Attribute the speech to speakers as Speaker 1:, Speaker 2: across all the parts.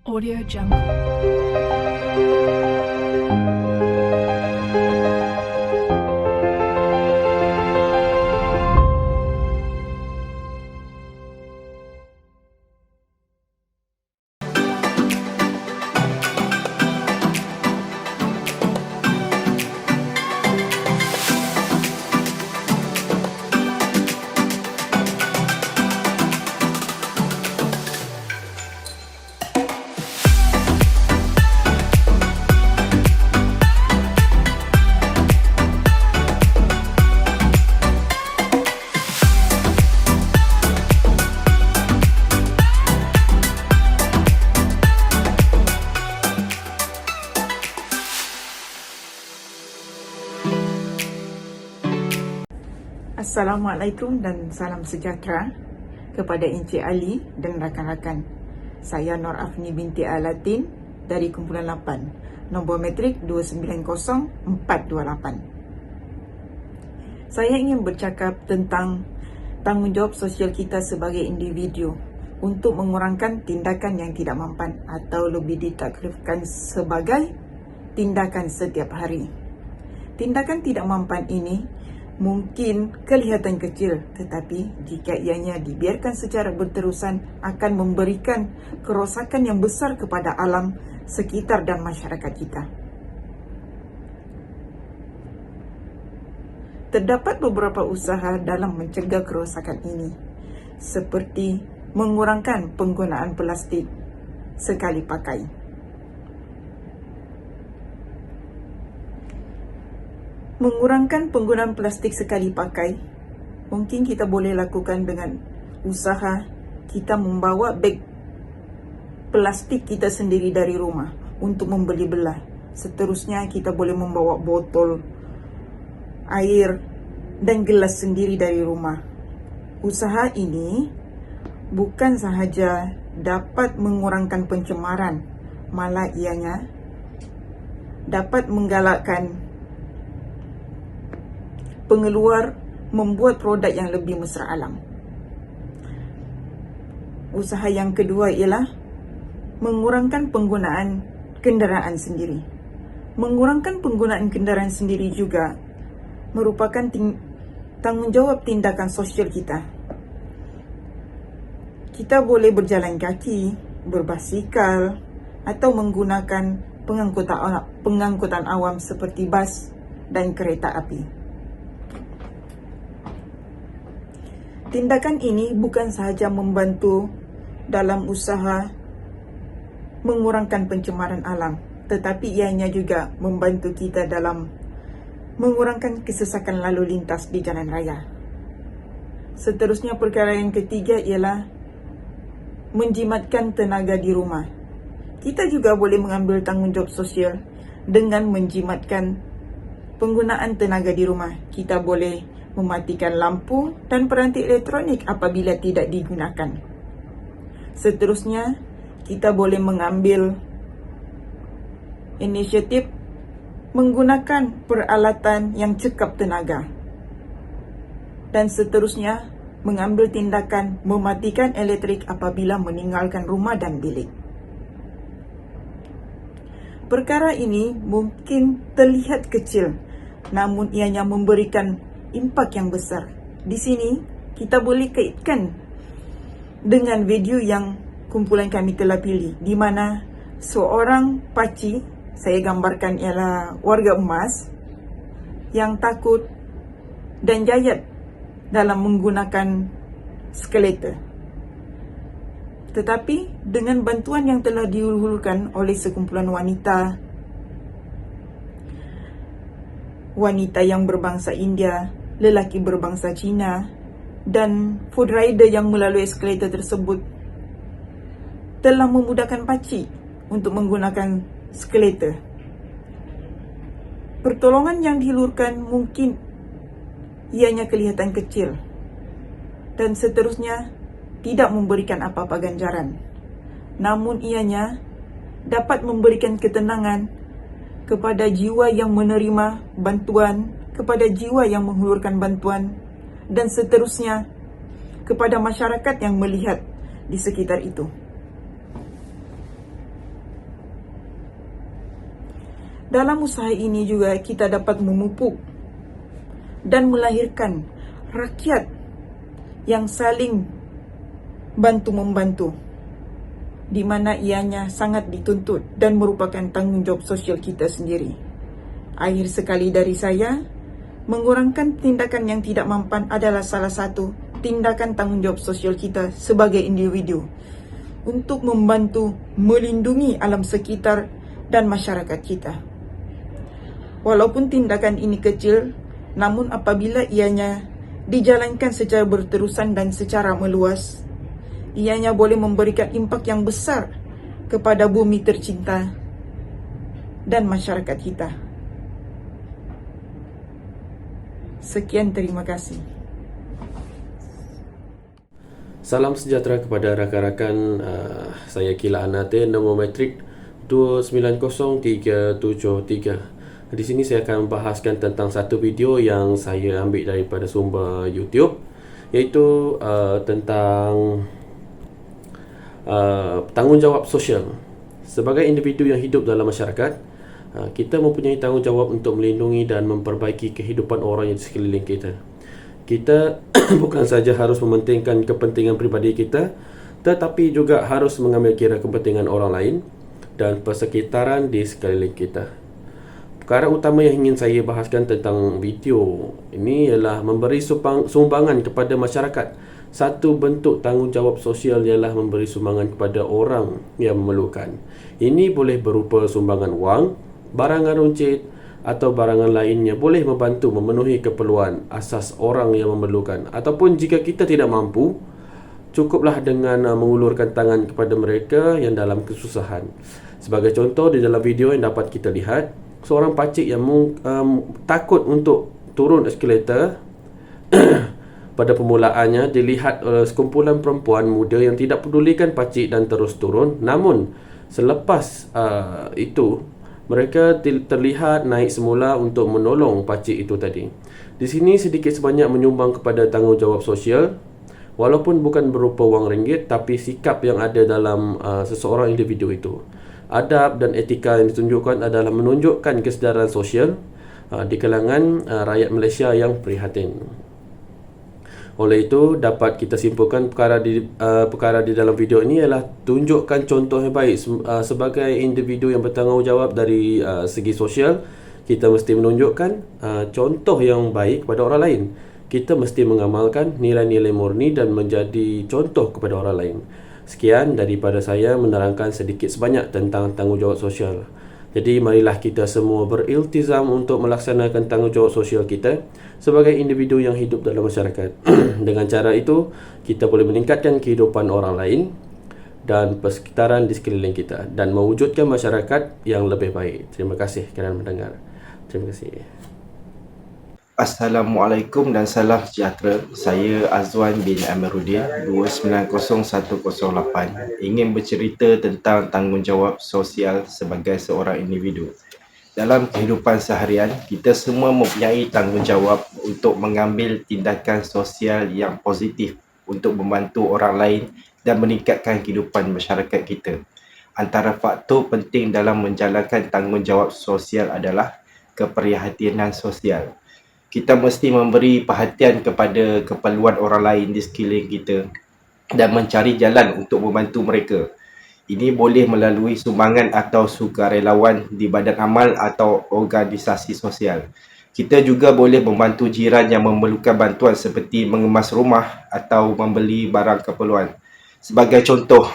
Speaker 1: Audio Jungle.
Speaker 2: Assalamualaikum dan salam sejahtera kepada Encik Ali dan rakan-rakan. Saya Nur Afni binti Alatin dari Kumpulan 8, nombor matrik 290428. Saya ingin bercakap tentang tanggungjawab sosial kita sebagai individu untuk mengurangkan tindakan yang tidak mempan atau lebih ditakrifkan sebagai tindakan setiap hari. Tindakan tidak mempan ini mungkin kelihatan kecil, tetapi jika ianya dibiarkan secara berterusan akan memberikan kerosakan yang besar kepada alam sekitar dan masyarakat kita. Terdapat beberapa usaha dalam mencegah kerosakan ini, seperti mengurangkan penggunaan plastik sekali pakai. Mengurangkan penggunaan plastik sekali pakai mungkin kita boleh lakukan dengan usaha kita membawa beg plastik kita sendiri dari rumah untuk membeli belah. Seterusnya kita boleh membawa botol air dan gelas sendiri dari rumah. Usaha ini bukan sahaja dapat mengurangkan pencemaran, malah ianya dapat menggalakkan pengeluar membuat produk yang lebih mesra alam. Usaha yang kedua ialah mengurangkan penggunaan kenderaan sendiri. Mengurangkan penggunaan kenderaan sendiri juga merupakan tanggungjawab tindakan sosial kita. Kita boleh berjalan kaki, berbasikal, atau menggunakan pengangkutan awam seperti bas dan kereta api. Tindakan ini bukan sahaja membantu dalam usaha mengurangkan pencemaran alam, tetapi ianya juga membantu kita dalam mengurangkan kesesakan lalu lintas di jalan raya. Seterusnya, perkara yang ketiga ialah menjimatkan tenaga di rumah. Kita juga boleh mengambil tanggungjawab sosial dengan menjimatkan penggunaan tenaga di rumah. Kita boleh mematikan lampu dan peranti elektronik apabila tidak digunakan. Seterusnya, kita boleh mengambil inisiatif menggunakan peralatan yang cekap tenaga. Dan seterusnya, mengambil tindakan mematikan elektrik apabila meninggalkan rumah dan bilik. Perkara ini mungkin terlihat kecil, namun ianya memberikan impak yang besar. Di sini kita boleh kaitkan dengan video yang kumpulan kami telah pilih, di mana seorang pakcik, saya gambarkan ialah warga emas, yang takut dan jayat dalam menggunakan skeletor. Tetapi dengan bantuan yang telah dihulurkan oleh sekumpulan wanita yang berbangsa India, lelaki berbangsa Cina, dan food rider yang melalui eskalator tersebut telah memudahkan pakcik untuk menggunakan eskalator. Pertolongan yang dihulurkan mungkin ianya kelihatan kecil dan seterusnya tidak memberikan apa-apa ganjaran, namun ianya dapat memberikan ketenangan kepada jiwa yang menerima bantuan, kepada jiwa yang menghulurkan bantuan, dan seterusnya kepada masyarakat yang melihat di sekitar itu. Dalam usaha ini juga kita dapat memupuk dan melahirkan rakyat yang saling bantu-membantu, di mana ianya sangat dituntut dan merupakan tanggungjawab sosial kita sendiri. Akhir sekali dari saya, mengurangkan tindakan yang tidak mampan adalah salah satu tindakan tanggungjawab sosial kita sebagai individu untuk membantu melindungi alam sekitar dan masyarakat kita. Walaupun tindakan ini kecil, namun apabila ianya dijalankan secara berterusan dan secara meluas, ianya boleh memberikan impak yang besar kepada bumi tercinta dan masyarakat kita. Sekian, terima kasih.
Speaker 3: Salam sejahtera kepada rakan-rakan. Saya Kila Anate, nombor metrik 290373. Di sini saya akan membahaskan tentang satu video yang saya ambil daripada sumber YouTube, iaitu tentang tanggungjawab sosial. Sebagai individu yang hidup dalam masyarakat, kita mempunyai tanggungjawab untuk melindungi dan memperbaiki kehidupan orang yang di sekeliling kita. Kita bukan saja harus mementingkan kepentingan pribadi kita, tetapi juga harus mengambil kira kepentingan orang lain dan persekitaran di sekeliling kita. Perkara utama yang ingin saya bahaskan tentang video ini ialah memberi sumbangan kepada masyarakat. Satu bentuk tanggungjawab sosial ialah memberi sumbangan kepada orang yang memerlukan. Ini boleh berupa sumbangan wang, barangan runcit atau barangan lainnya, boleh membantu memenuhi keperluan asas orang yang memerlukan. Ataupun jika kita tidak mampu, cukuplah dengan mengulurkan tangan kepada mereka yang dalam kesusahan. Sebagai contoh, di dalam video yang dapat kita lihat, seorang pakcik yang takut untuk turun eskalator pada permulaannya dilihat oleh sekumpulan perempuan muda yang tidak pedulikan pakcik dan terus turun. Namun selepas itu mereka terlihat naik semula untuk menolong pakcik itu tadi. Di sini sedikit sebanyak menyumbang kepada tanggungjawab sosial, walaupun bukan berupa wang ringgit, tapi sikap yang ada dalam seseorang individu itu. Adab dan etika yang ditunjukkan adalah menunjukkan kesedaran sosial di kalangan rakyat Malaysia yang prihatin. Oleh itu, dapat kita simpulkan perkara di dalam video ini ialah tunjukkan contoh yang baik. Sebagai individu yang bertanggungjawab dari segi sosial, kita mesti menunjukkan contoh yang baik kepada orang lain. Kita mesti mengamalkan nilai-nilai murni dan menjadi contoh kepada orang lain. Sekian daripada saya menerangkan sedikit sebanyak tentang tanggungjawab sosial. Jadi marilah kita semua beriltizam untuk melaksanakan tanggungjawab sosial kita sebagai individu yang hidup dalam masyarakat. Dengan cara itu, kita boleh meningkatkan kehidupan orang lain dan persekitaran di sekeliling kita dan mewujudkan masyarakat yang lebih baik. Terima kasih kerana mendengar. Terima kasih.
Speaker 4: Assalamualaikum dan salam sejahtera. Saya Azwan bin Amiruddin 290108 ingin bercerita tentang tanggungjawab sosial sebagai seorang individu. Dalam kehidupan seharian, kita semua mempunyai tanggungjawab untuk mengambil tindakan sosial yang positif untuk membantu orang lain dan meningkatkan kehidupan masyarakat kita. Antara faktor penting dalam menjalankan tanggungjawab sosial adalah keprihatinan sosial. Kita mesti memberi perhatian kepada keperluan orang lain di sekeliling kita dan mencari jalan untuk membantu mereka. Ini boleh melalui sumbangan atau sukarelawan di badan amal atau organisasi sosial. Kita juga boleh membantu jiran yang memerlukan bantuan seperti mengemas rumah atau membeli barang keperluan. Sebagai contoh,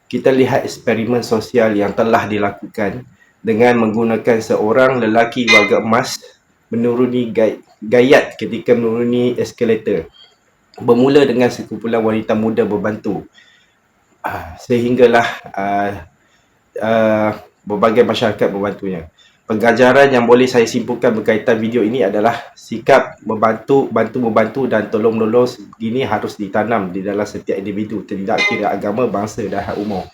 Speaker 4: kita lihat eksperimen sosial yang telah dilakukan dengan menggunakan seorang lelaki warga emas menuruni gayat ketika menuruni eskalator. Bermula dengan sekumpulan wanita muda berbantu, sehinggalah berbagai masyarakat membantunya. Pengajaran yang boleh saya simpulkan berkaitan video ini adalah sikap bantu-membantu dan tolong-menolong ini harus ditanam di dalam setiap individu, tidak kira agama, bangsa dan hak umur.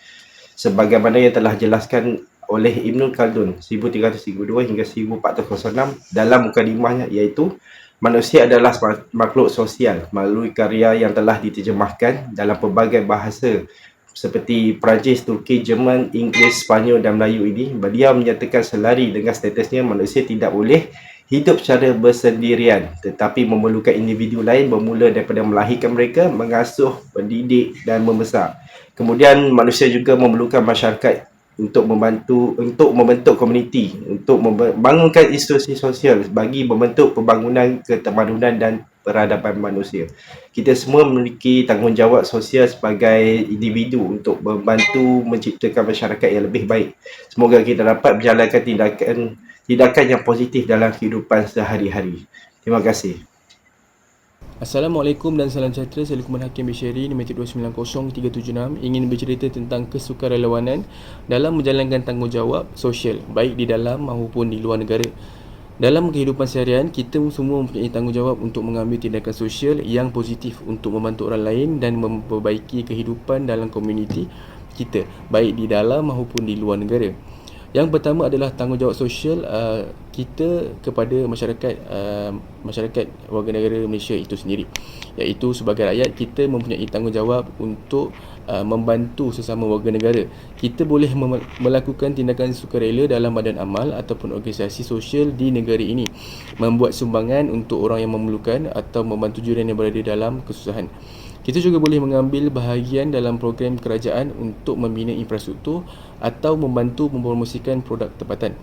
Speaker 4: Sebagaimana yang telah jelaskan oleh Ibn Khaldun 1332 hingga 1406 dalam mukadimahnya, iaitu manusia adalah makhluk sosial melalui karya yang telah diterjemahkan dalam pelbagai bahasa seperti Perancis, Turki, Jerman, Inggeris, Sepanyol dan Melayu ini, beliau menyatakan selari dengan statusnya manusia tidak boleh hidup secara bersendirian tetapi memerlukan individu lain bermula daripada melahirkan mereka, mengasuh, pendidik dan membesar. Kemudian manusia juga memerlukan masyarakat untuk membentuk komuniti, untuk membangunkan institusi sosial bagi membentuk pembangunan ketamadunan dan peradaban manusia. Kita semua memiliki tanggungjawab sosial sebagai individu untuk membantu menciptakan masyarakat yang lebih baik. Semoga kita dapat menjalankan tindakan yang positif dalam kehidupan sehari-hari. Terima kasih.
Speaker 5: Assalamualaikum dan salam sejahtera. Saya Lukman Hakim Bishari, Nimetik 290376, ingin bercerita tentang kesukarelawanan dalam menjalankan tanggungjawab sosial, baik di dalam maupun di luar negara. Dalam kehidupan seharian, kita semua mempunyai tanggungjawab untuk mengambil tindakan sosial yang positif untuk membantu orang lain dan memperbaiki kehidupan dalam komuniti kita, baik di dalam maupun di luar negara. Yang pertama adalah tanggungjawab sosial kita kepada masyarakat warga negara Malaysia itu sendiri, iaitu sebagai rakyat kita mempunyai tanggungjawab untuk membantu sesama warga negara. Kita boleh melakukan tindakan sukarela dalam badan amal ataupun organisasi sosial di negara ini, membuat sumbangan untuk orang yang memerlukan atau membantu jiran yang berada dalam kesusahan. Kita juga boleh mengambil bahagian dalam program kerajaan untuk membina infrastruktur atau membantu mempromosikan produk tempatan.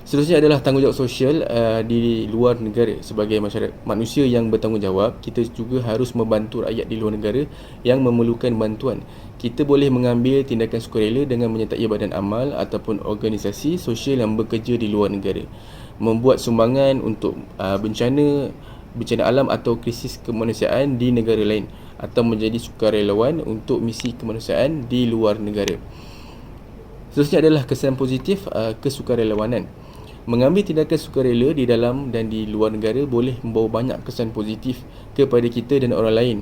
Speaker 5: Seterusnya adalah tanggungjawab sosial di luar negara. Sebagai manusia yang bertanggungjawab, kita juga harus membantu rakyat di luar negara yang memerlukan bantuan. Kita boleh mengambil tindakan sukarela dengan menyertai badan amal ataupun organisasi sosial yang bekerja di luar negara, membuat sumbangan untuk bencana alam atau krisis kemanusiaan di negara lain, atau menjadi sukarelawan untuk misi kemanusiaan di luar negara. Seterusnya adalah kesan positif kesukarelawanan. Mengambil tindakan sukarela di dalam dan di luar negara boleh membawa banyak kesan positif kepada kita dan orang lain.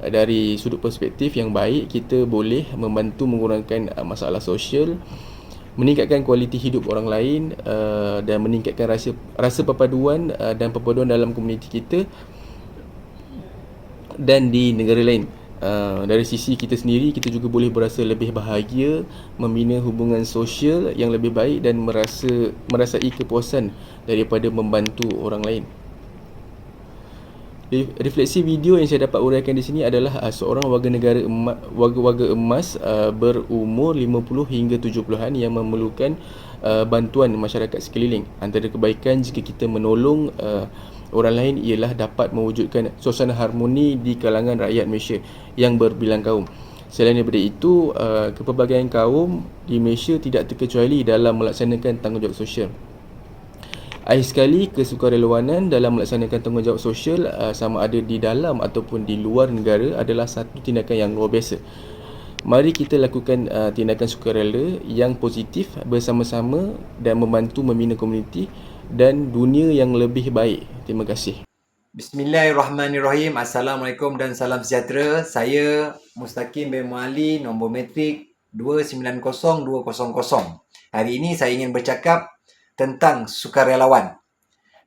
Speaker 5: Dari sudut perspektif yang baik, kita boleh membantu mengurangkan masalah sosial, meningkatkan kualiti hidup orang lain dan meningkatkan rasa perpaduan dan perpaduan dalam komuniti kita dan di negara lain. Dari sisi kita sendiri, kita juga boleh berasa lebih bahagia, membina hubungan sosial yang lebih baik dan merasai kepuasan daripada membantu orang lain. Refleksi video yang saya dapat uraikan di sini adalah seorang warga emas berumur 50 hingga 70-an yang memerlukan bantuan masyarakat sekeliling. Antara kebaikan jika kita menolong orang lain ialah dapat mewujudkan suasana harmoni di kalangan rakyat Malaysia yang berbilang kaum. Selain daripada itu, kepelbagaian kaum di Malaysia tidak terkecuali dalam melaksanakan tanggungjawab sosial. Akhir sekali, kesukarelawanan dalam melaksanakan tanggungjawab sosial sama ada di dalam ataupun di luar negara adalah satu tindakan yang luar biasa. Mari kita lakukan tindakan sukarela yang positif bersama-sama dan membantu membina komuniti dan dunia yang lebih baik. Terima kasih.
Speaker 6: Bismillahirrahmanirrahim. Assalamualaikum dan salam sejahtera. Saya Mustaqim bin Muali, nombor metrik 290200. Hari ini saya ingin bercakap tentang sukarelawan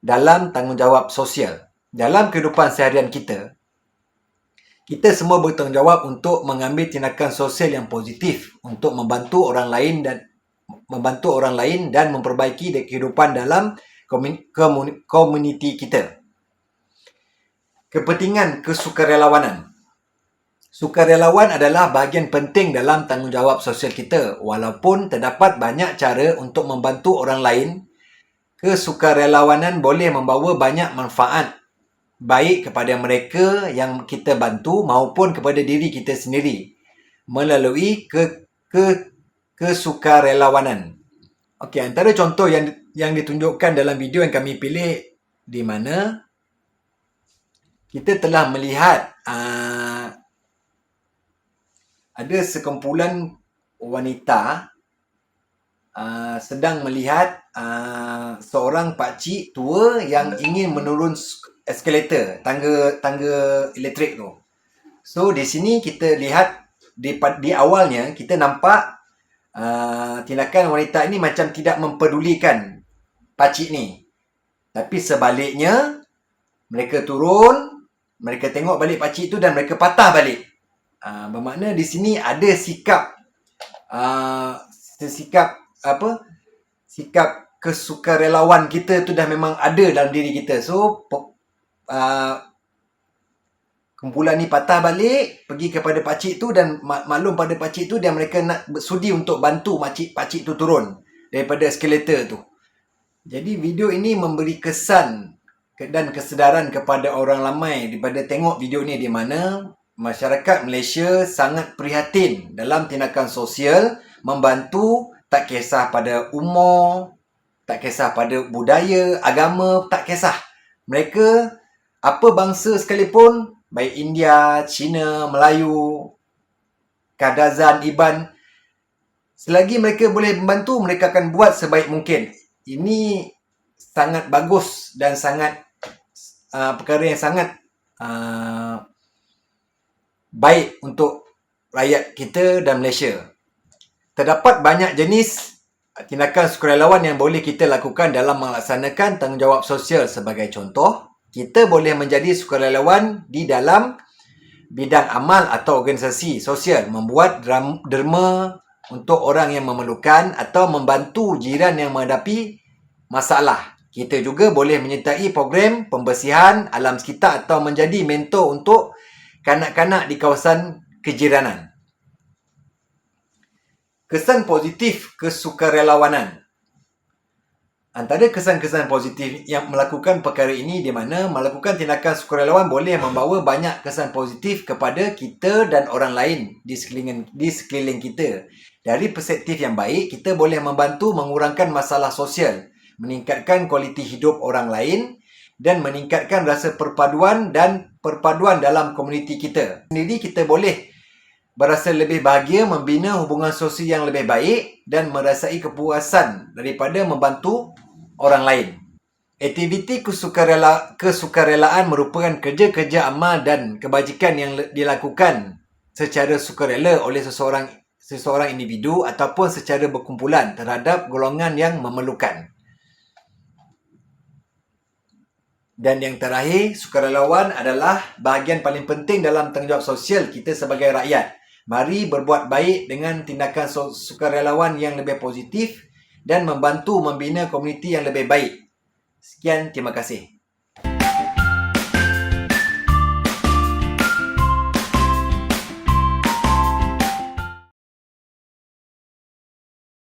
Speaker 6: dalam tanggungjawab sosial. Dalam kehidupan seharian kita semua bertanggungjawab untuk mengambil tindakan sosial yang positif untuk membantu orang lain dan memperbaiki kehidupan dalam komuniti kita. Kepentingan kesukarelawanan. Sukarelawan adalah bahagian penting dalam tanggungjawab sosial kita. Walaupun terdapat banyak cara untuk membantu orang lain, kesukarelawanan boleh membawa banyak manfaat, baik kepada mereka yang kita bantu maupun kepada diri kita sendiri melalui kesukarelawanan. Okey, antara contoh yang ditunjukkan dalam video yang kami pilih, di mana kita telah melihat ada sekumpulan wanita sedang melihat seorang pakcik tua yang ingin menurun eskalator, tangga elektrik tu. So di sini kita lihat di awalnya kita nampak tindakan wanita ini macam tidak mempedulikan pakcik ni. Tapi sebaliknya, mereka turun, mereka tengok balik pakcik tu dan mereka patah balik Bermakna di sini ada sikap sikap kesukarelawan kita tu dah memang ada dalam diri kita. So kumpulan ni patah balik, pergi kepada pakcik tu dan maklum pada pakcik tu, dan mereka nak sudi untuk bantu pakcik tu turun daripada eskalator tu. Jadi video ini memberi kesan dan kesedaran kepada orang ramai daripada tengok video ni, di mana masyarakat Malaysia sangat prihatin dalam tindakan sosial, membantu tak kisah pada umur, tak kisah pada budaya, agama, tak kisah. Mereka apa bangsa sekalipun, baik India, Cina, Melayu, Kadazan, Iban, selagi mereka boleh membantu, mereka akan buat sebaik mungkin. Ini sangat bagus dan sangat perkara yang sangat baik untuk rakyat kita dan Malaysia. Terdapat banyak jenis tindakan sukarelawan yang boleh kita lakukan dalam melaksanakan tanggungjawab sosial. Sebagai contoh, kita boleh menjadi sukarelawan di dalam bidang amal atau organisasi sosial, membuat derma untuk orang yang memerlukan atau membantu jiran yang menghadapi masalah. Kita juga boleh menyertai program pembersihan alam sekitar atau menjadi mentor untuk kanak-kanak di kawasan kejiranan. Kesan positif kesukarelawanan. Antara kesan-kesan positif yang melakukan perkara ini, di mana melakukan tindakan sukarelawan boleh membawa banyak kesan positif kepada kita dan orang lain di sekeliling kita. Dari perspektif yang baik, kita boleh membantu mengurangkan masalah sosial, meningkatkan kualiti hidup orang lain dan meningkatkan rasa perpaduan dalam komuniti kita. Sendiri kita boleh berasa lebih bahagia, membina hubungan sosial yang lebih baik dan merasai kepuasan daripada membantu orang lain. Aktiviti kesukarelaan merupakan kerja-kerja amal dan kebajikan yang dilakukan secara sukarela oleh seseorang individu ataupun secara berkumpulan terhadap golongan yang memerlukan. Dan yang terakhir, sukarelawan adalah bahagian paling penting dalam tanggungjawab sosial kita sebagai rakyat. Mari berbuat baik dengan tindakan sukarelawan yang lebih positif dan membantu membina komuniti yang lebih baik. Sekian, terima kasih.